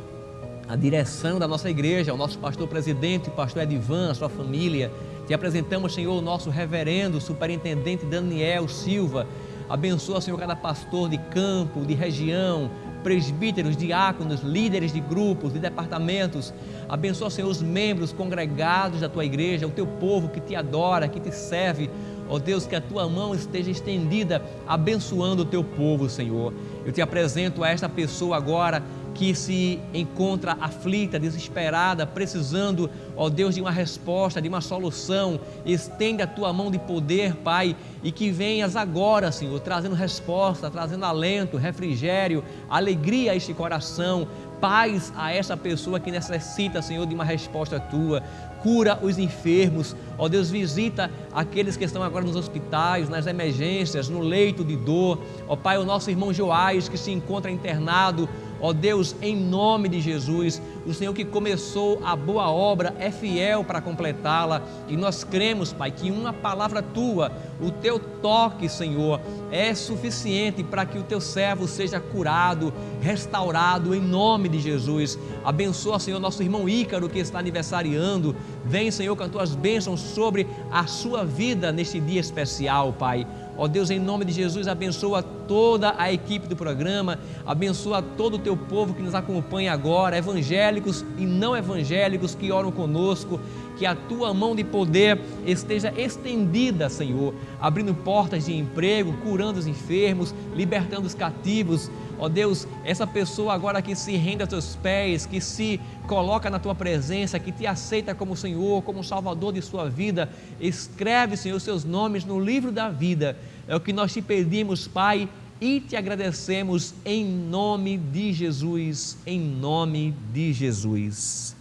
S3: a direção da nossa igreja, o nosso pastor presidente, o pastor Edivan, a sua família. Te apresentamos, Senhor, o nosso reverendo, superintendente Daniel Silva. Abençoa, Senhor, cada pastor de campo, de região, presbíteros, diáconos, líderes de grupos, de departamentos. Abençoa, Senhor, os membros congregados da tua igreja, o teu povo que te adora, que te serve. Ó Deus, que a tua mão esteja estendida, abençoando o teu povo, Senhor. Eu te apresento a esta pessoa agora que se encontra aflita, desesperada, precisando, ó Deus, de uma resposta, de uma solução. Estende a tua mão de poder, Pai, e que venhas agora, Senhor, trazendo resposta, trazendo alento, refrigério, alegria a este coração, paz a essa pessoa que necessita, Senhor, de uma resposta tua. Cura os enfermos, ó Deus, visita aqueles que estão agora nos hospitais, nas emergências, no leito de dor. Ó Pai, o nosso irmão Joás que se encontra internado, ó Deus, em nome de Jesus, o Senhor que começou a boa obra é fiel para completá-la, e nós cremos, Pai, que uma palavra tua, o teu toque, Senhor, é suficiente para que o teu servo seja curado, restaurado, em nome de Jesus. Abençoa, Senhor, nosso irmão Ícaro que está aniversariando. Vem, Senhor, com as tuas bênçãos sobre a sua vida neste dia especial, Pai. Ó Deus, em nome de Jesus, abençoa toda a equipe do programa, abençoa todo o teu povo que nos acompanha agora, evangélicos e não evangélicos que oram conosco, que a tua mão de poder esteja estendida, Senhor, abrindo portas de emprego, curando os enfermos, libertando os cativos. Ó Deus, essa pessoa agora que se rende aos teus pés, que se coloca na tua presença, que te aceita como Senhor, como Salvador de sua vida, escreve, Senhor, os seus nomes no livro da vida. É o que nós te pedimos, Pai, e te agradecemos em nome de Jesus, em nome de Jesus.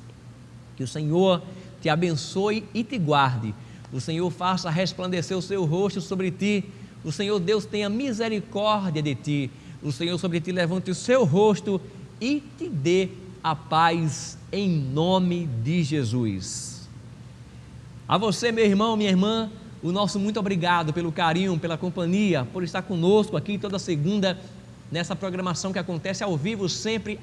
S3: Que o Senhor te abençoe e te guarde. O Senhor faça resplandecer o seu rosto sobre ti. O Senhor Deus tenha misericórdia de ti. O Senhor sobre ti levante o seu rosto e te dê a paz em nome de Jesus. A você, meu irmão, minha irmã, o nosso muito obrigado pelo carinho, pela companhia, por estar conosco aqui toda segunda, nessa programação que acontece ao vivo sempre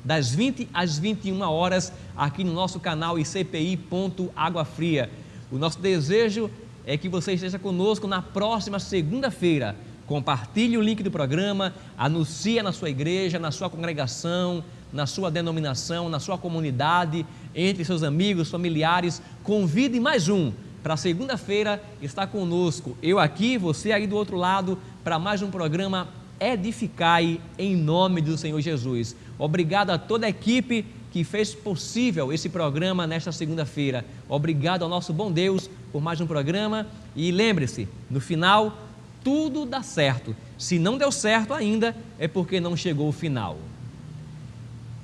S3: das 20 às 21 horas, aqui no nosso canal ICPI.Água Fria. O nosso desejo é que você esteja conosco na próxima segunda-feira. Compartilhe o link do programa, anuncie na sua igreja, na sua congregação, na sua denominação, na sua comunidade, entre seus amigos, familiares. Convide mais um para segunda-feira estar conosco. Eu aqui, você aí do outro lado, para mais um programa Edificai em nome do Senhor Jesus. Obrigado a toda a equipe que fez possível esse programa nesta segunda-feira. Obrigado ao nosso bom Deus por mais um programa. E lembre-se, no final, tudo dá certo. Se não deu certo ainda, é porque não chegou o final.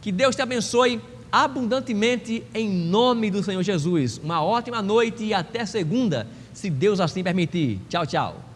S3: Que Deus te abençoe abundantemente em nome do Senhor Jesus. Uma ótima noite e até segunda, se Deus assim permitir. Tchau, tchau.